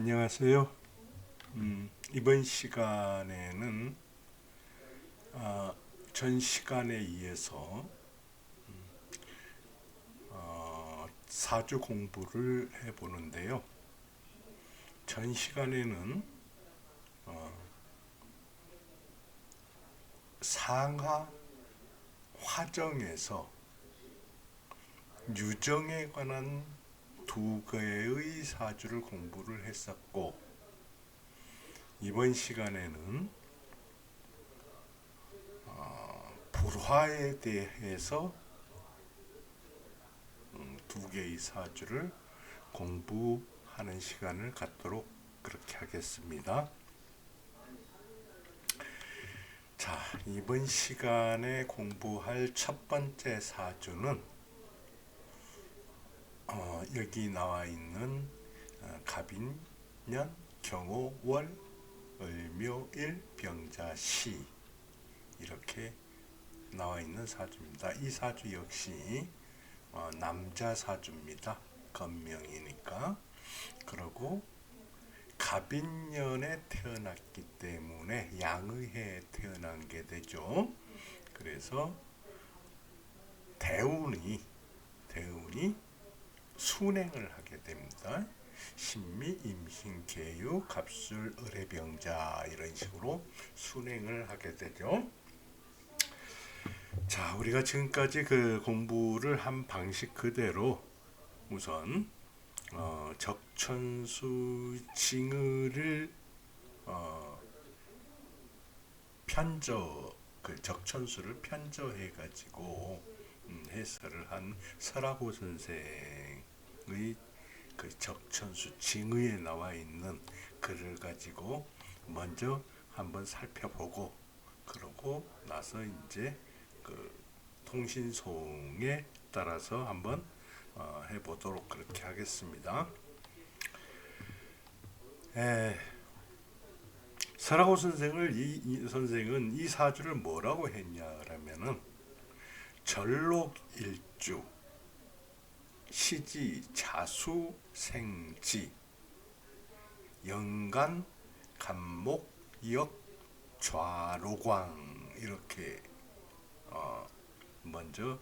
안녕하세요. 이번 시간에는 전 시간에 이어서 사주 공부를 해보는데요. 전 시간에는 상하 화정에서 유정에 관한 두 개의 사주를 공부를 했었고, 이번 시간에는 불화에 대해서 두 개의 사주를 공부하는 시간을 갖도록 그렇게 하겠습니다. 자, 이번 시간에 공부할 첫 번째 사주는 여기 나와 있는 갑인년, 경호월, 을묘일, 병자시 이렇게 나와 있는 사주입니다. 이 사주 역시 남자 사주입니다. 건명이니까. 그리고 갑인년에 태어났기 때문에 양의해에 태어난 게 되죠. 그래서 대운이 순행을 하게 됩니다. 신미, 임신, 계유, 갑술, 을의 병자 이런 식으로 순행을 하게 되죠. 자, 우리가 지금까지 그 공부를 한 방식 그대로 우선 적천수 징의를 그 적천수를 편저해 가지고 해설을 한 설하고 선생의 그 적천수 징의에 나와 있는 글을 가지고 먼저 한번 살펴보고, 그러고 나서 이제 그 통신송에 따라서 한번 해보도록 그렇게 하겠습니다. 설하고 선생을 이 선생은 이 사주를 뭐라고 했냐 그러면은 전록일주, 시지, 자수, 생지, 연간, 간목, 역, 좌로광 이렇게 먼저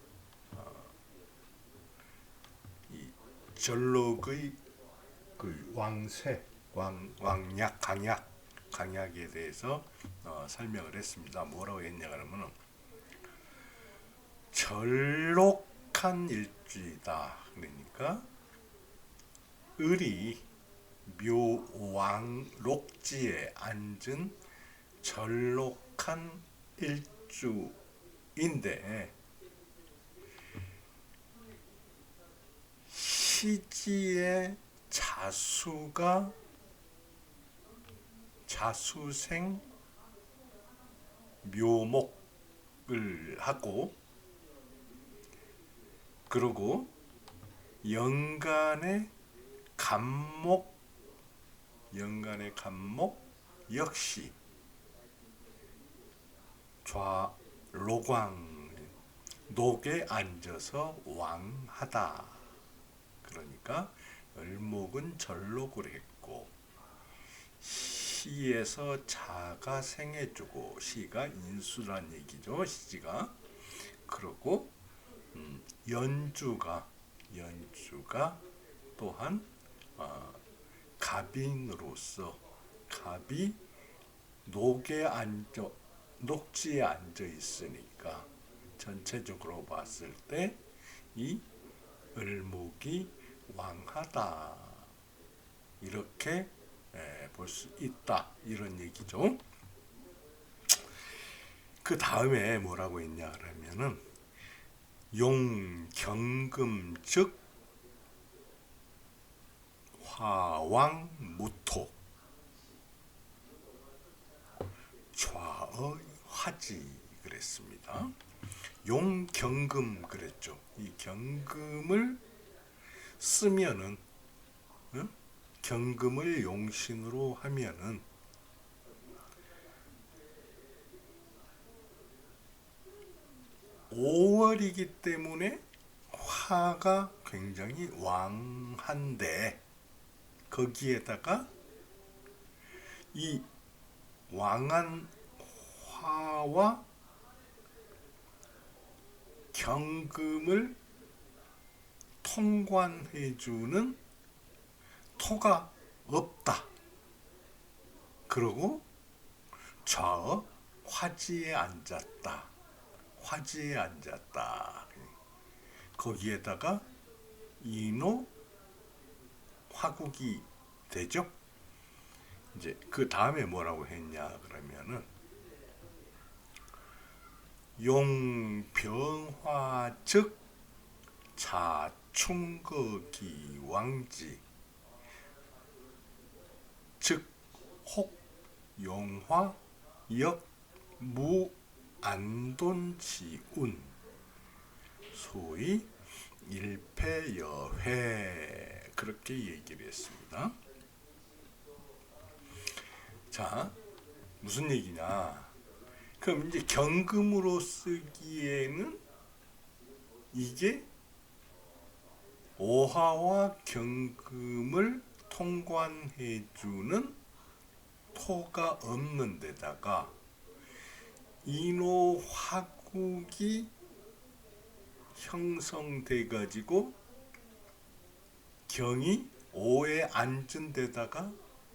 이 전록의 그 왕세, 왕약, 강약에 대해서 설명을 했습니다. 뭐라고 했냐 그러면 전록한 일주이다. 그러니까 을이 묘왕록지에 앉은 전록한 일주인데, 시지의 자수생 묘목을 하고, 그리고 연간의 간목 역시 좌로광 녹에 앉아서 왕하다. 그러니까 을목은 전록을 했고, 시에서 자가 생해주고, 시가 인수란 얘기죠. 시지가. 그리고 연주가 또한 갑인으로서, 갑이 녹지에 앉아 있으니까 전체적으로 봤을 때 이 을목이 왕하다, 이렇게 볼 수 있다, 이런 얘기죠. 그 다음에 뭐라고 했냐 그러면은 용경금 즉 화왕무토, 좌의 화지 그랬습니다. 용경금 그랬죠. 이 경금을 쓰면은 경금을 용신으로 하면은 5월이기 때문에 화가 굉장히 왕한데, 거기에다가 이 왕한 화와 경금을 통관해주는 토가 없다. 그러고 좌 화지에 앉았다. 화지에 앉았다. 거기에다가 인호 화국이 되죠. 이제 그 다음에 뭐라고 했냐 그러면은 용병화즉 자충거기 왕지 즉 혹 용화 역 무안돈지운 소위 일패여회 그렇게 얘기를 했습니다. 자, 무슨 얘기냐? 그럼 이제 경금으로 쓰기에는 이게 오화와 경금을 통관해주는 토가 없는 데다가 인호 화국이 형성돼 가지고 경이 오에 앉은 데다가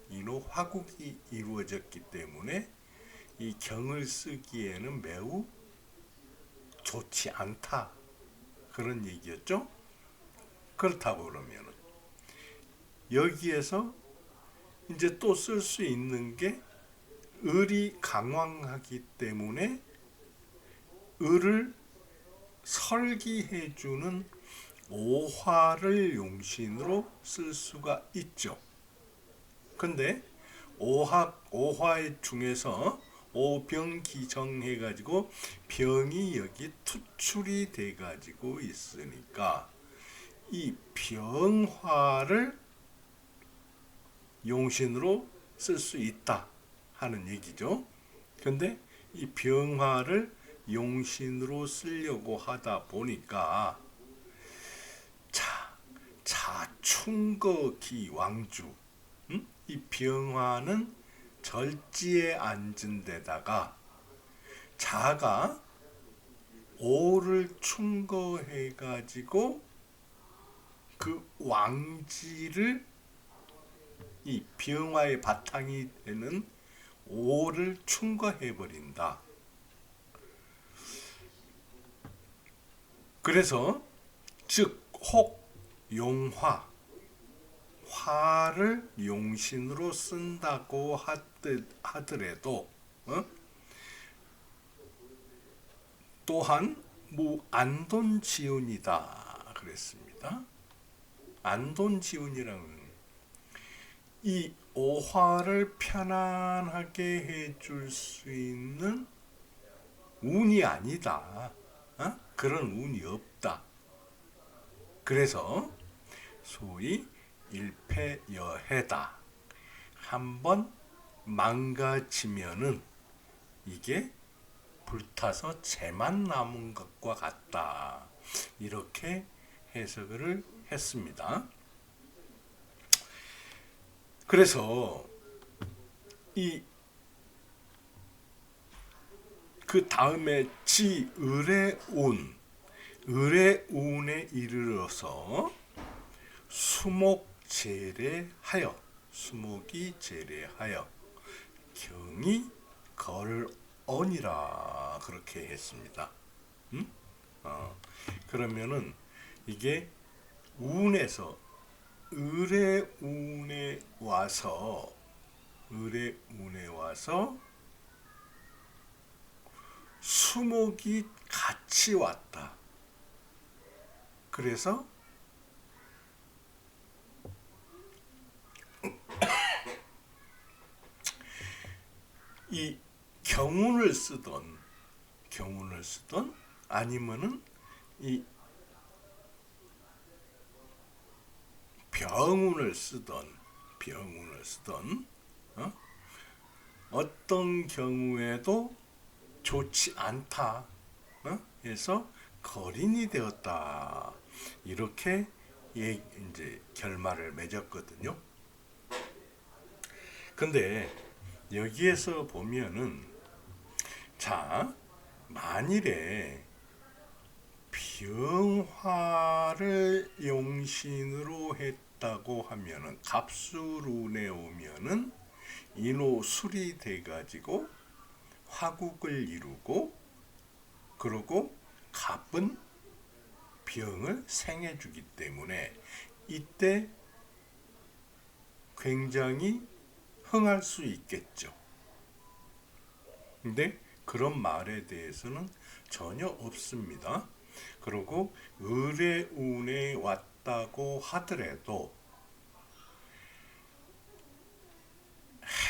인호 화국이 이루어졌기 때문에 이 경을 쓰기에는 매우 좋지 않다 그런 얘기였죠. 그렇다고 그러면은 여기에서 이제 또 쓸 수 있는 게 을이 강왕하기 때문에 을을 설기해주는 오화를 용신으로 쓸 수가 있죠. 근데 오화 중에서 오병기정 해가지고 병이 여기 투출이 돼가지고 있으니까 이 병화를 용신으로 쓸 수 있다 하는 얘기죠. 근데 이 병화를 용신으로 쓰려고 하다 보니까 자충거기 왕주 이 병화는 절지에 앉은 데다가 자가 오를 충거해 가지고 그 왕지를 이 병화의 바탕이 되는 오를 충거해 버린다. 그래서 즉 혹 용화 화를 용신으로 쓴다고 하더라도 또한 무안돈지운이다 그랬습니다. 안돈지운이라는 이 오화를 편안하게 해줄 수 있는 운이 아니다. 그런 운이 없다. 그래서 소위 일패여해다. 한번 망가지면은 이게 불타서 재만 남은 것과 같다. 이렇게 해석을 했습니다. 그래서 그 다음에 을의 운에 이르러서 수목이 제례하여 경이 걸언이라 그렇게 했습니다. 그러면은 이게 운에서 을의 운에 와서 수목이 같이 왔다. 그래서 이 경운을 쓰던 아니면은 이 병운을 쓰던 어떤 경우에도 좋지 않다. 해서 거린이 되었다. 이렇게 이제 결말을 맺었거든요. 근데 여기에서 보면은 자, 만일에 병화를 용신으로 했다고 하면은 갑술운에 오면은 인호술이 돼가지고 화국을 이루고, 그러고 갑은 병을 생해주기 때문에 이때 굉장히 흥할 수 있겠죠. 근데 그런 말에 대해서는 전혀 없습니다. 그리고 을의 운에 왔다고 하더라도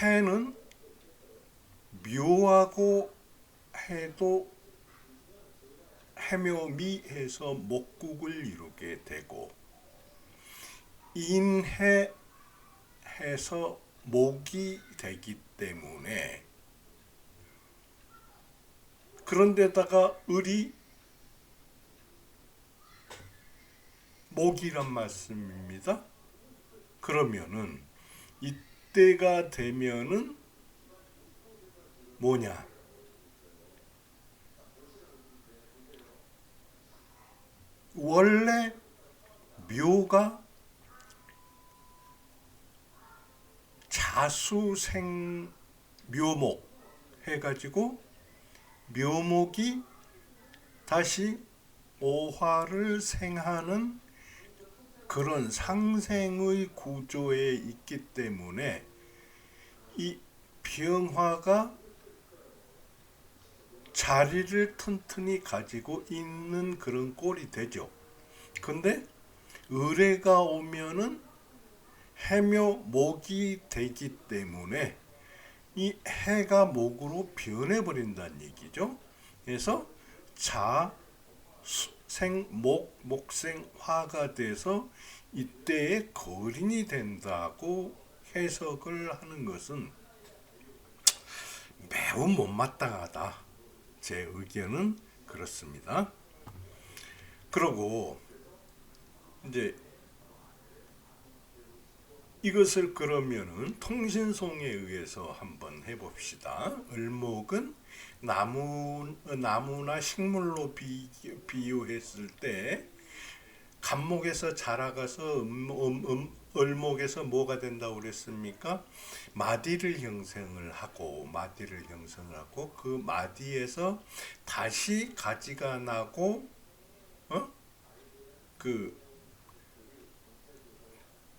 해는 묘하고 해도 해묘미해서 목국을 이루게 되고, 인해해서 목이 되기 때문에, 그런데다가 을이 목이란 말씀입니다. 그러면은 이때가 되면은 뭐냐? 원래 묘가 자수생 묘목 해가지고 묘목이 다시 오화를 생하는 그런 상생의 구조에 있기 때문에 이 병화가 자리를 튼튼히 가지고 있는 그런 꼴이 되죠. 근데 을해가 오면은 해묘 목이 되기 때문에 이 해가 목으로 변해버린다는 얘기죠. 그래서 자생목 목생화가 돼서 이때에 거린이 된다고 해석을 하는 것은 매우 못마땅하다. 제 의견은 그렇습니다. 그리고 이제 이것을 그러면은 통신송에 의해서 한번 해봅시다. 을목은 나무나 식물로 비유했을 때 갑목에서 자라가서 을목에서 뭐가 된다고 그랬습니까? 마디를 형성을 하고 그 마디에서 다시 가지가 나고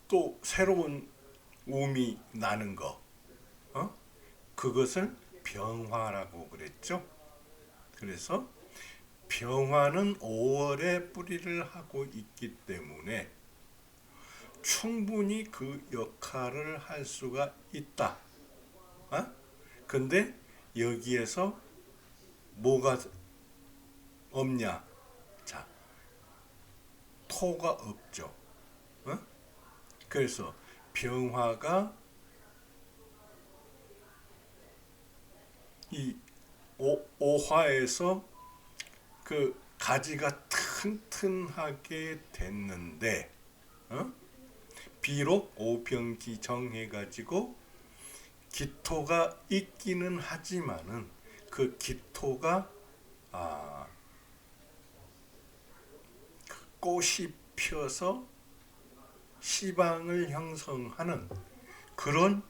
또 새로운 움이 나는 거, 그것을 병화라고 그랬죠. 그래서 병화는 5월에 뿌리를 하고 있기 때문에 충분히 그 역할을 할 수가 있다. 근데 여기에서 뭐가 없냐? 자, 토가 없죠. 그래서 병화가 이 오화에서 그 가지가 튼튼하게 됐는데, 비록 오병기정해가지고 기토가 있기는 하지만은 그 기토가 꽃이 펴서 시방을 형성하는 그런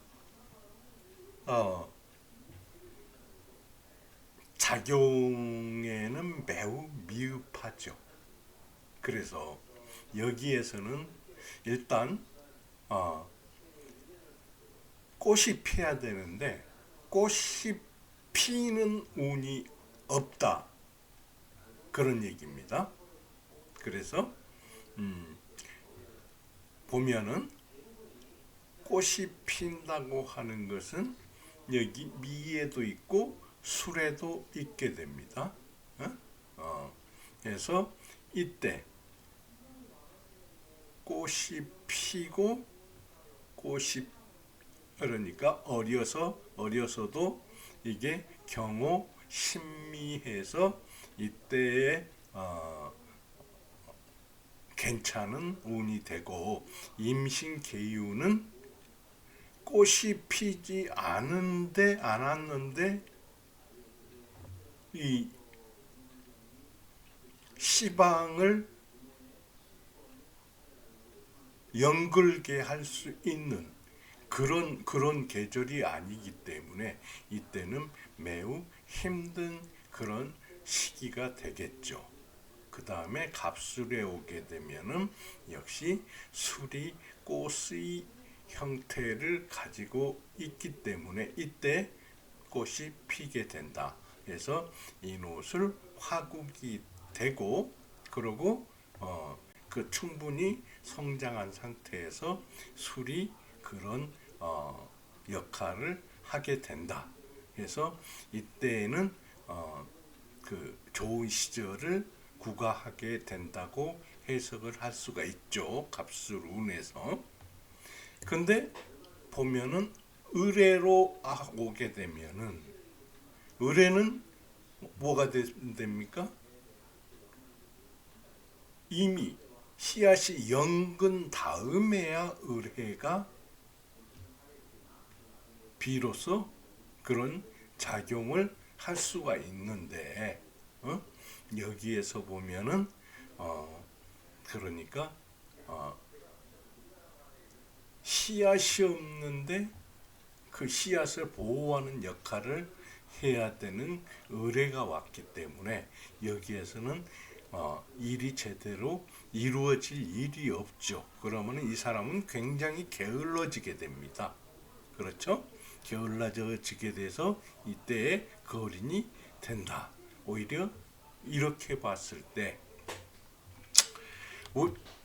작용에는 매우 미흡하죠. 그래서 여기에서는 일단 꽃이 피어야 되는데 꽃이 피는 운이 없다, 그런 얘기입니다. 그래서 보면은 꽃이 핀다고 하는 것은 여기 미에도 있고 술에도 있게 됩니다. 그래서 이때 꽃이 피고 그러니까 어려서도 이게 경호 신미해서 이때에 괜찮은 운이 되고, 임신 계유는 꽃이 피지 않았는데 이 시방을 연글게 할 수 있는 그런 계절이 아니기 때문에 이때는 매우 힘든 그런 시기가 되겠죠. 그 다음에 갑술에 오게 되면은 역시 술이 꽃의 형태를 가지고 있기 때문에 이때 꽃이 피게 된다. 그래서 이노술 화국이 되고 그러고 그 충분히 성장한 상태에서 술이 그런 역할을 하게 된다. 그래서 이때에는 그 좋은 시절을 구가하게 된다고 해석을 할 수가 있죠. 갑술운에서. 근데 보면은 을해로 오게 되면은 을해는 뭐가 됩니까? 이미 씨앗이 연근 다음에야 을해가 비로소 그런 작용을 할 수가 있는데 여기에서 보면은 그러니까 씨앗이 없는데 그 씨앗을 보호하는 역할을 해야 되는 을해가 왔기 때문에 여기에서는 일이 제대로 이루어질 일이 없죠. 그러면 이 사람은 굉장히 게을러지게 됩니다. 그렇죠? 게을러지게 돼서 이때에 거린이 된다. 오히려 이렇게 봤을 때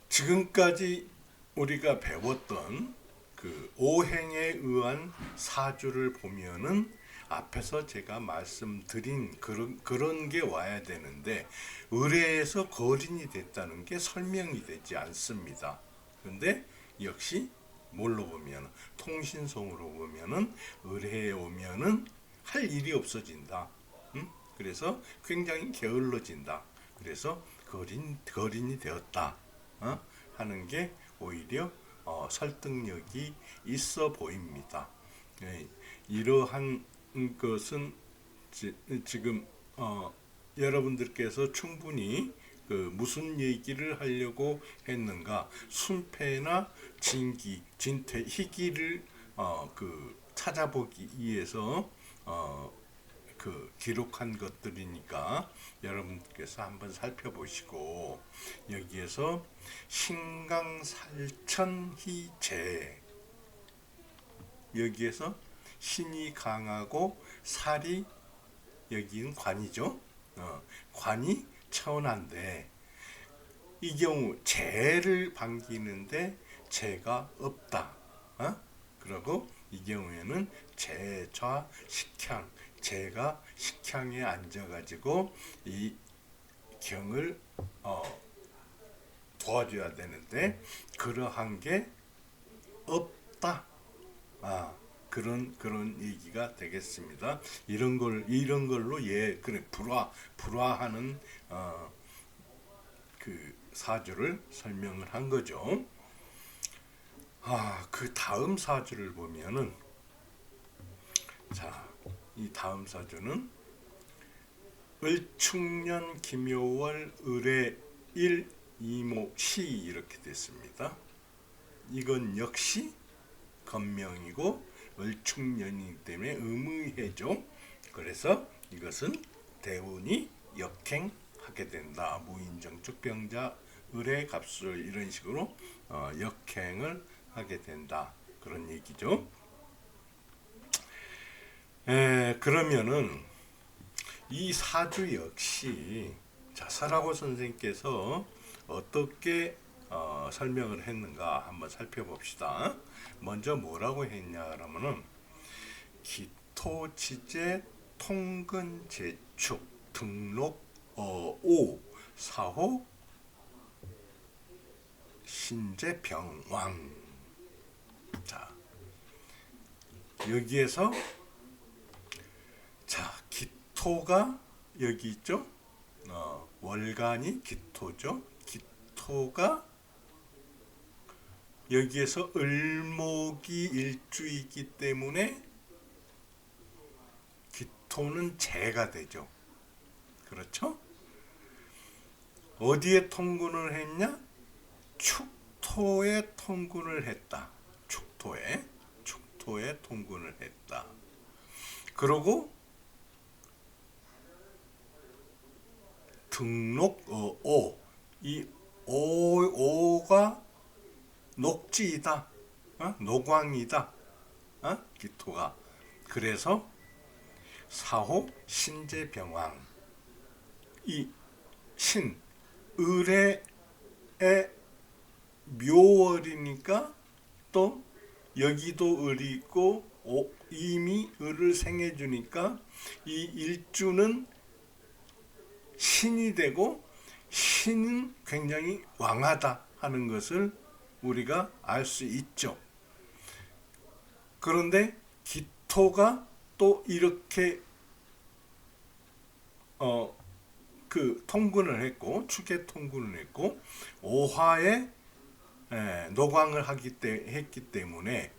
지금까지 우리가 배웠던 그 오행에 의한 사주를 보면은 앞에서 제가 말씀드린 그런 게 와야 되는데 을해에서 거린이 됐다는 게 설명이 되지 않습니다. 그런데 역시 뭘로 보면 통신성으로 보면은 을해에 오면은 할 일이 없어진다. 그래서 굉장히 게을러진다. 그래서 거린이 되었다. 하는 게 오히려 설득력이 있어 보입니다. 예, 이러한 것은 지금 여러분들께서 충분히 그 무슨 얘기를 하려고 했는가 순패나 진기, 진퇴, 희기를 그 찾아보기 위해서 그 기록한 것들이니까 여러분께서 한번 살펴보시고 여기에서 신강살천희재 여기에서 신이 강하고 살이 여기는 관이죠. 관이 천한데 이 경우 재를 반기는데 재가 없다. 그리고 이 경우에는 재좌 식향 재가 식향에 앉아가지고 이 경을 도와줘야 되는데 그러한 게 없다. 그런 얘기가 되겠습니다. 이런 걸로 그래 불화하는 그 사주를 설명을 한 거죠. 그 다음 사주를 보면은 자, 이 다음 사주는 을축년 김묘월 을의 일 이모 시 이렇게 됐습니다. 이건 역시 건명이고 을축년이기 때문에 의무해죠. 그래서 이것은 대운이 역행하게 된다. 무인정축 병자 을의 갑술 이런 식으로 역행을 하게 된다. 그런 얘기죠. 그러면은 이 사주 역시 자, 설하고 선생님께서 어떻게 설명을 했는가 한번 살펴봅시다. 먼저 뭐라고 했냐 그러면은 기토지재 통근재축 등록 오 사호 신재병왕. 자, 여기에서 자, 기토가 여기 있죠. 월간이 기토죠. 기토가 여기에서 을목이 일주이기 때문에 기토는 재가 되죠. 그렇죠? 어디에 통근을 했냐? 축토에 통근을 했다. 축토에 통근을 했다. 그리고 등록 이 오가 녹지이다. 노광이다. 기토가. 그래서 사호 신재병왕. 이 신, 을의 묘월이니까 또 여기도 을이 있고 이미 을을 생해주니까 이 일주는 신이 되고 신은 굉장히 왕하다 하는 것을 우리가 알 수 있죠. 그런데 기토가 또 이렇게 그 통근을 했고 축에 통근을 했고 오화에 노광을 했기 때문에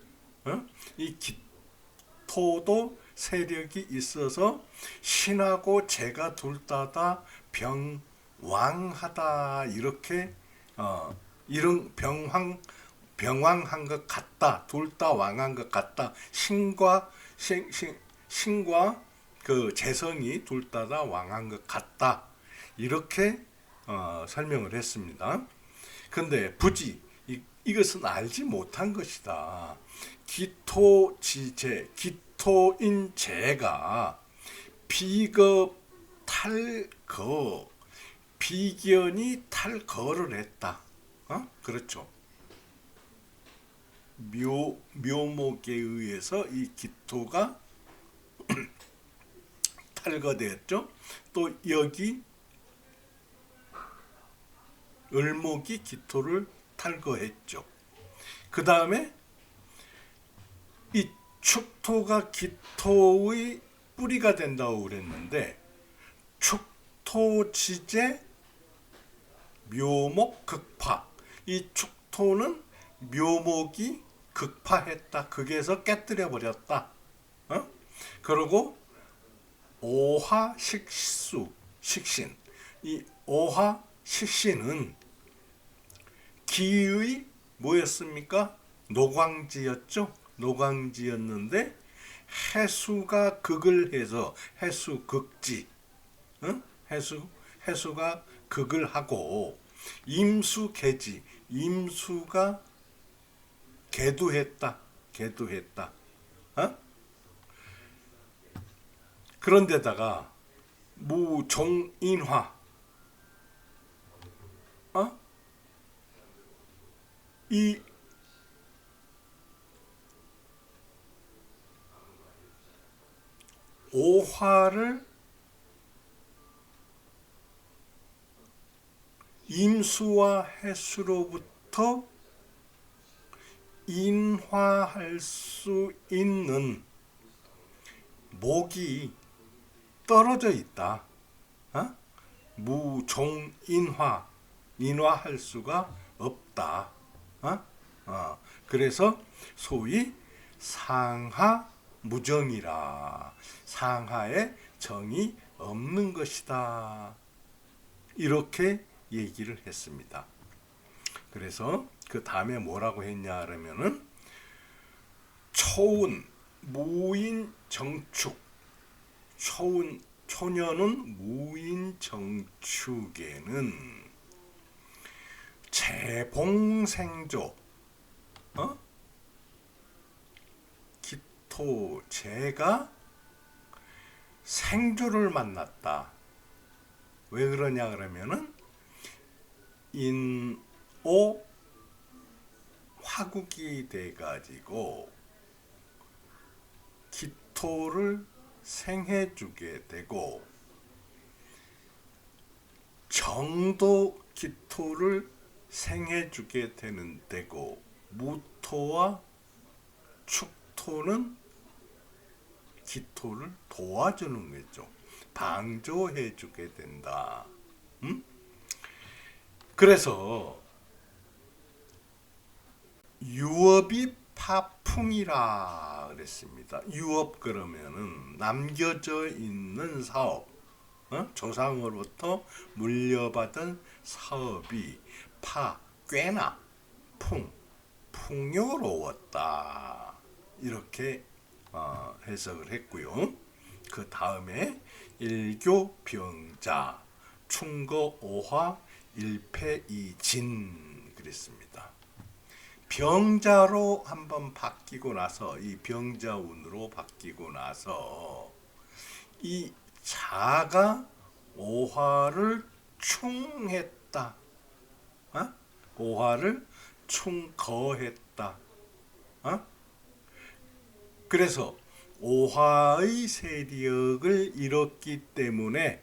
이 기토도 세력이 있어서 신하고 재가 둘 다 병왕하다 이렇게 이런 병왕한 것 같다. 둘 다 왕한 것 같다. 신과 그 재성이 둘 다 왕한 것 같다. 이렇게 설명을 했습니다. 근데 부지 이것은 알지 못한 것이다. 기토지재, 기토인 재가 비겁 탈거, 비견이 탈거를 했다. 그렇죠. 묘목에 의해서 이 기토가 탈거되었죠. 또 여기 을목이 기토를 탈거했죠. 그 다음에 이 축토가 기토의 뿌리가 된다고 그랬는데 축토지재 묘목 극파. 이 축토는 묘목이 극파했다. 극에서 깨뜨려 버렸다. 그리고 오화 식신. 이 오화 식신은 기의 뭐였습니까? 노광지였죠. 노광지였는데 해수가 극을 해서 해수극지. 해수가 극을 하고 임수개지. 임수가 개두했다. 그런데다가 무종인화. 이 오화를 임수와 해수로부터 인화할 수 있는 목이 떨어져 있다. 인화할 수가 없다. 그래서 소위 상하 무정이라. 상하에 정이 없는 것이다. 이렇게 얘기를 했습니다. 그래서 그 다음에 뭐라고 했냐 그러면은 초운 무인 정축. 초년은 무인 정축에는 재봉생조, 기토 재가 생조를 만났다. 왜 그러냐 그러면은 인오 화국이 돼가지고 기토를 생해주게 되고 정도 기토를 생해주게 되는 데고 무토와 축토는 기토를 도와주는 거죠. 방조해주게 된다. 그래서 유업이 파풍이라 그랬습니다. 유업 그러면은 남겨져 있는 사업, 조상으로부터 물려받은 사업이 꽤나 풍요로웠다. 이렇게 해석을 했고요. 그 다음에 일교병자, 충거 오화 일패이진 그랬습니다. 병자로 한번 바뀌고 나서, 이 병자운으로 바뀌고 나서 이 자가 오화를 충했다. 오화를 충거했다. 그래서 오화의 세력을 잃었기 때문에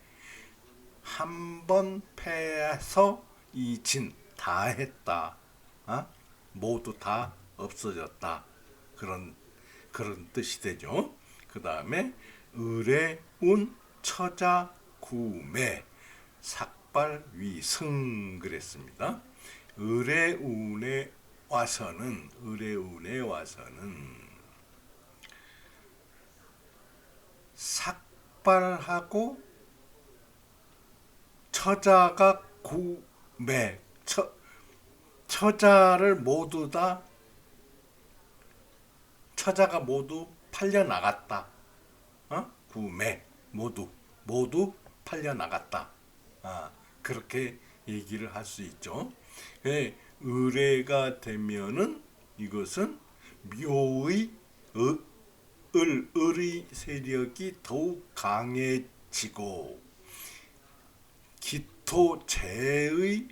한 번 패해서 이 진 다 했다. 모두 다 없어졌다. 그런 뜻이 되죠. 그 다음에 의례운 처자 구매 삭발위승 그랬습니다. 의례운에 와서는 삭발하고 처자가 구매, 처자를 모두 다, 처자가 모두 팔려 나갔다. 구매 모두 팔려 나갔다. 그렇게 얘기를 할 수 있죠. 의례가 되면은 이것은 묘의 을의 세력이 더욱 강해지고 기토재의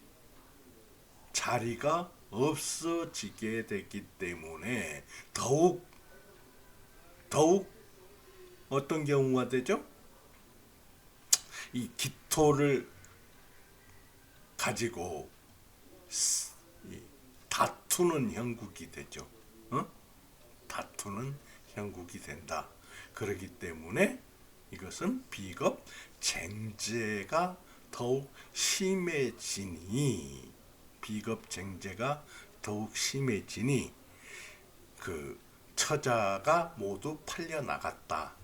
자리가 없어지게 됐기 때문에 더욱 어떤 경우가 되죠? 이 기토를 가지고 다투는 형국이 되죠. 다투는 형국이 된다. 그렇기 때문에 이것은 비겁 쟁제가 더욱 심해지니, 그 처자가 모두 팔려 나갔다.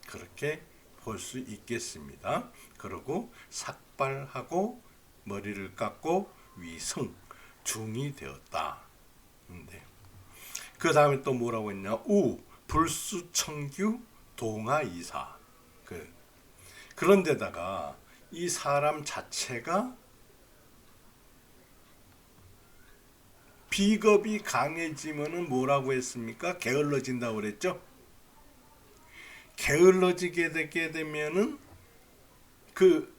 그렇게 볼 수 있겠습니다. 그리고 삭발하고 머리를 깎고 위승 중이 되었다. 그 다음에 또 뭐라고 했냐? 불수청규 동아이사. 그런데다가 이 사람 자체가 비겁이 강해지면은 뭐라고 했습니까? 게을러진다고 그랬죠? 게을러지게 되게 되면은 그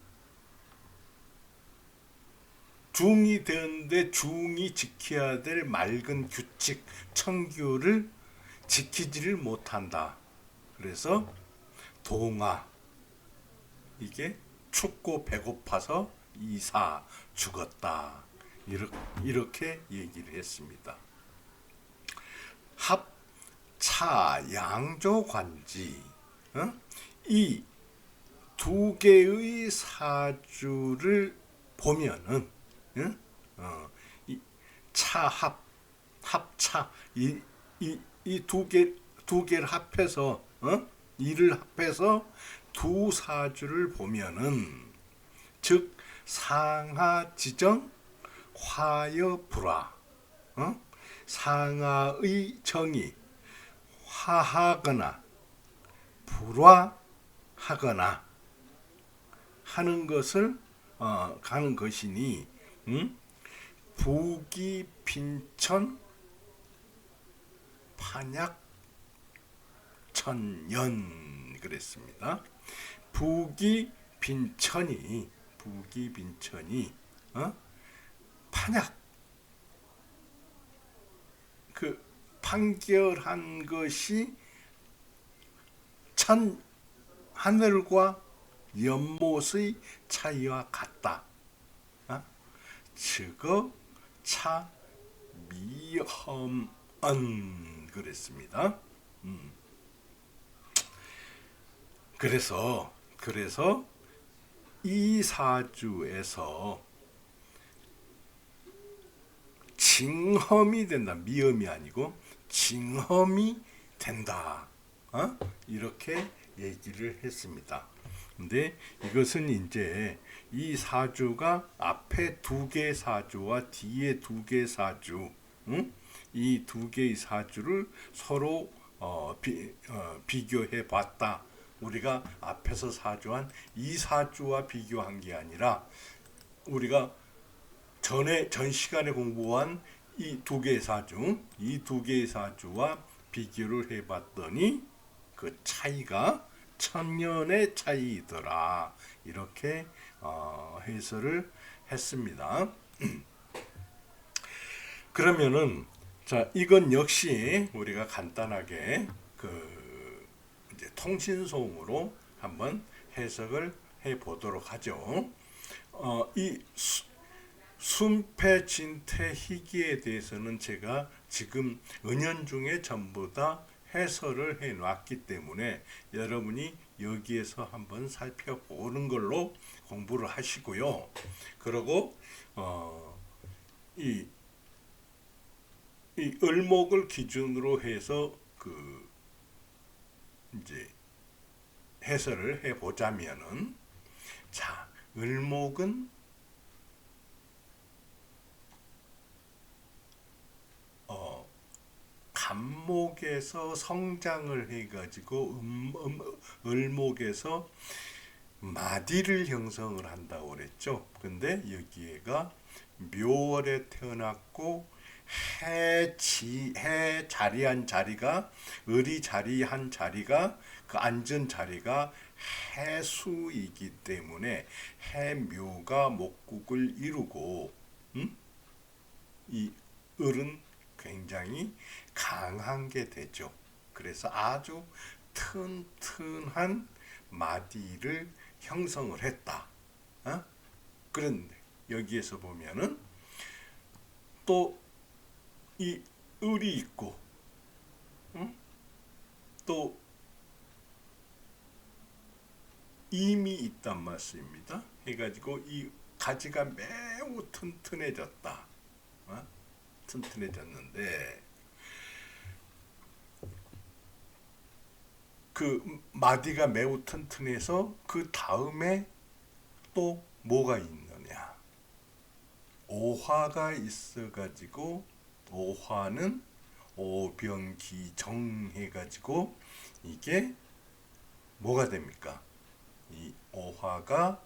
중이 되는데 중이 지켜야 될 맑은 규칙, 청규를 지키지를 못한다. 그래서 동아, 이게 춥고 배고파서 이사 죽었다. 이렇게 얘기를 했습니다. 합차 양조관지, 이 두 개의 사주를 보면은 이 합차 이 두 개를 합해서 이를 합해서 두 사주를 보면은 즉 상하지정 화여불화, 상하의 정이 화하거나 불화하거나 하는 것을 가는 것이니 부기 빈천 판약 천연 그랬습니다. 부기 빈천이 판약, 그 판결한 것이 하늘과 연못의 차이와 같다. 즉어 차 미험언 그랬습니다. 그래서 이 사주에서 징험이 된다. 미음이 아니고 징험이 된다. 이렇게 얘기를 했습니다. 근데 이것은 이제 이 사주가 앞에 두 개의 사주와 뒤에 두 개의 사주, 이 두 개의 사주를 서로 비교해 봤다. 우리가 앞에서 사주한 이 사주와 비교한 게 아니라 우리가 전 시간에 공부한 이 두 개의 사주, 이 두 개의 사주와 비교를 해봤더니 그 차이가 천년의 차이더라. 이렇게 해설을 했습니다. 그러면은 자, 이건 역시 우리가 간단하게 이제 통신송으로 한번 해석을 해 보도록 하죠. 이 순패, 진태, 희기에 대해서는 제가 지금 은연중에 전부 다 해설을 해 놨기 때문에 여러분이 여기에서 한번 살펴보는 걸로 공부를 하시고요. 그리고 이 을목을 기준으로 해서 이제 해설을 해 보자면은, 자, 을목은 간목에서 성장을 해가지고 을목에서 마디를 형성을 한다고 그랬죠. 근데 여기에가 묘월에 태어났고 해 자리한 자리가, 을이 자리한 자리가, 그 앉은 자리가 해수이기 때문에 해묘가 목국을 이루고, 이 을은 굉장히 강한 게 되죠. 그래서 아주 튼튼한 마디를 형성을 했다. 그런데 여기에서 보면은 또 이 을이 있고, 또 임이 있단 말씀입니다. 해가지고 이 가지가 매우 튼튼해졌다. 튼튼해졌는데 그 마디가 매우 튼튼해서 그 다음에 또 뭐가 있느냐? 오화가 있어가지고, 오화는 오병기정 해가지고 이게 뭐가 됩니까? 이 오화가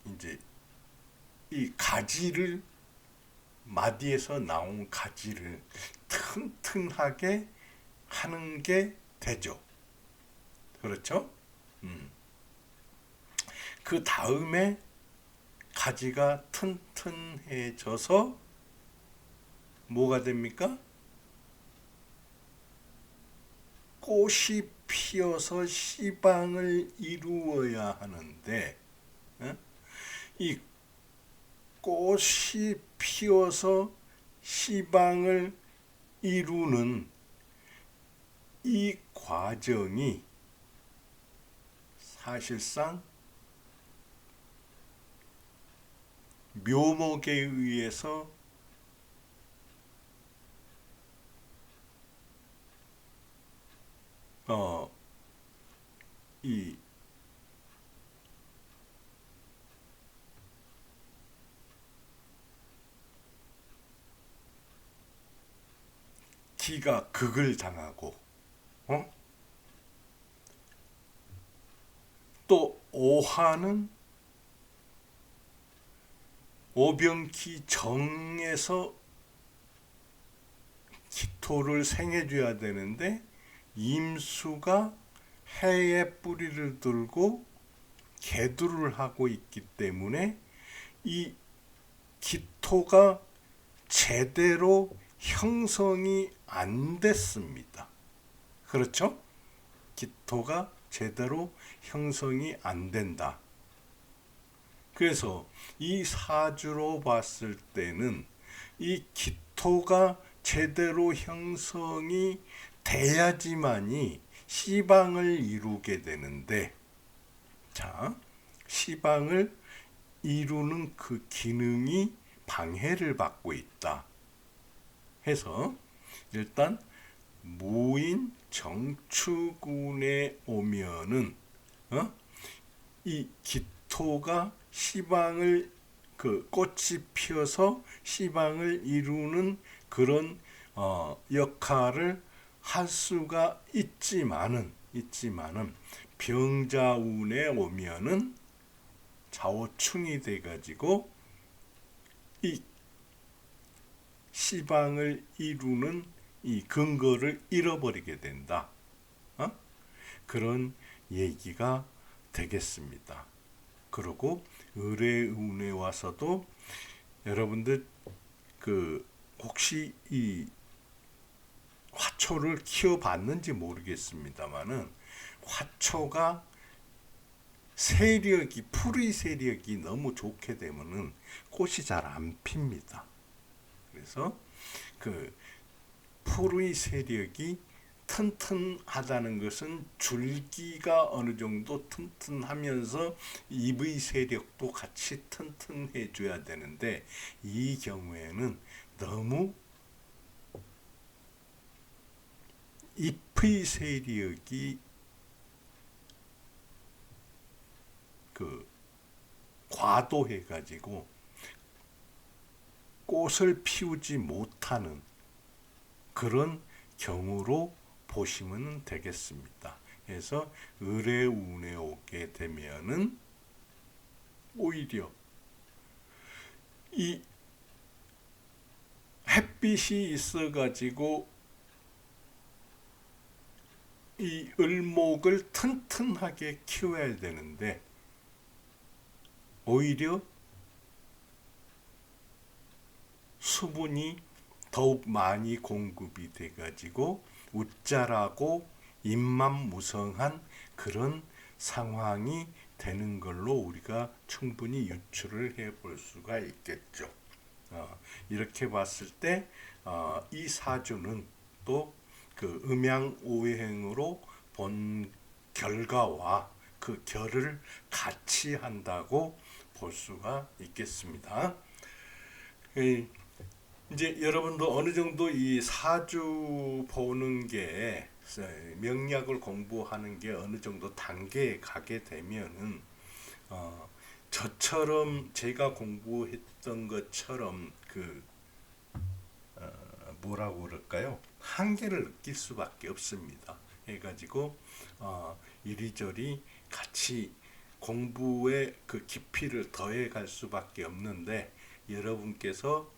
이제 이 가지를, 마디에서 나온 가지를 튼튼하게 하는 게 되죠. 그렇죠? 그 다음에 가지가 튼튼해져서 뭐가 됩니까? 꽃이 피어서 시방을 이루어야 하는데, 이 꽃이 피어서 시방을 이루는 이 과정이 사실상 묘목에 의해서 이 기가 극을 당하고, 또 오화는 오병기 정에서 기토를 생해줘야 되는데 임수가 해에 뿌리를 들고 개두를 하고 있기 때문에 이 기토가 제대로 형성이 안 됐습니다. 그렇죠? 기토가 제대로 형성이 안 된다. 그래서 이 사주로 봤을 때는 이 기토가 제대로 형성이 돼야지만이 시방을 이루게 되는데, 자, 시방을 이루는 그 기능이 방해를 받고 있다 해서 일단 무인 정축운에 오면은 이 기토가 시방을 그 꽃이 피어서 시방을 이루는 그런 역할을 할 수가 있지만은 병자운에 오면은 좌우충이 돼 가지고 이 시방을 이루는 이 근거를 잃어버리게 된다. 그런 얘기가 되겠습니다. 그리고 을의운에 와서도 여러분들 그 혹시 이 화초를 키워봤는지 모르겠습니다만은 화초가 세력이 풀의 세력이 너무 좋게 되면은 꽃이 잘 안 핍니다. 그래서 그 풀의 세력이 튼튼하다는 것은 줄기가 어느 정도 튼튼하면서 잎의 세력도 같이 튼튼해 줘야 되는데 이 경우에는 너무 잎의 세력이 그 과도해 가지고 꽃을 피우지 못하는 그런 경우로 보시면 되겠습니다. 그래서 을의운에 오게 되면은 오히려 이 햇빛이 있어 가지고 이 을목을 튼튼하게 키워야 되는데 오히려 수분이 더욱 많이 공급이 돼 가지고 웃자라고 잎만 무성한 그런 상황이 되는 걸로 우리가 충분히 유추를 해 볼 수가 있겠죠. 이렇게 봤을 때 이 사주는 또 그 음양오행으로 본 결과와 그 결을 같이 한다고 볼 수가 있겠습니다. 이제 여러분도 어느 정도 이 사주 보는 게 명리학을 공부하는 게 어느 정도 단계에 가게 되면은 저처럼 제가 공부했던 것처럼 그 뭐라고 그럴까요? 한계를 느낄 수밖에 없습니다. 해가지고 이리저리 같이 공부의 그 깊이를 더해 갈 수밖에 없는데 여러분께서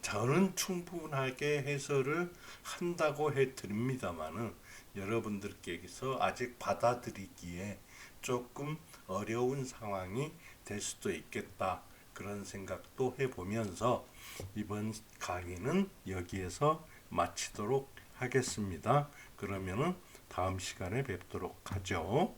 저는 충분하게 해설을 한다고 해 드립니다만은 여러분들께서 아직 받아들이기에 조금 어려운 상황이 될 수도 있겠다. 그런 생각도 해보면서 이번 강의는 여기에서 마치도록 하겠습니다. 그러면은 다음 시간에 뵙도록 하죠.